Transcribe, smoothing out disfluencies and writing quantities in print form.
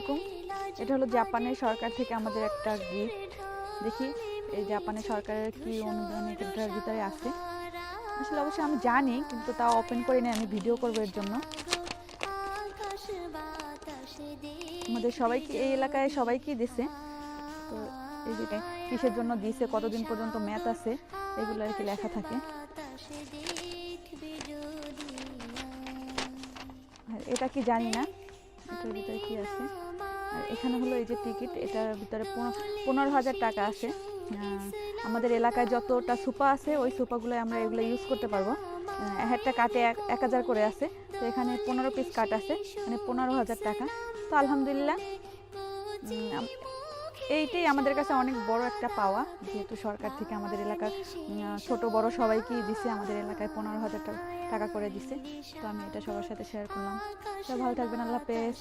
আলাইকুম। এটা হলো জাপানের সরকার থেকে আমাদের একটা গিফট। দেখি এই জাপানের সরকারের কি অনুদান এটার ভিতরে আছে। আসলে অবশ্যই আমি জানি, কিন্তু তাও ওপেন করি না, আমি ভিডিও করবো এর জন্য। আমাদের সবাইকে এই এলাকায় সবাইকেই দিছে। তো এই যে কিসের জন্য দিছে, কতদিন পর্যন্ত ম্যাথ আছে, এগুলো আর কি লেখা থাকে। আর এটা কি জানি না, এটার ভিতরে কি আছে। আর এখানে হলো এই যে টিকিট, এটার ভিতরে 15,000 টাকা আছে। আমাদের এলাকায় যতটা সুপা আছে ওই সুপাগুলো আমরা এগুলো ইউজ করতে পারবো। একটা কাটে 1,000 করে আছে, তো এখানে 15 পিস কাট আছে, মানে 15,000 টাকা। তো আলহামদুলিল্লাহ, এইটাই আমাদের কাছে অনেক বড় একটা পাওয়া, যেহেতু সরকার থেকে আমাদের এলাকার ছোট বড় সবাইকেই দিছে। আমাদের এলাকায় 15,000 টাকা করে দিছে। তো আমি এটা সবার সাথে শেয়ার করলাম। সবাই ভালো থাকবেন, আল্লাহ হাফেজ।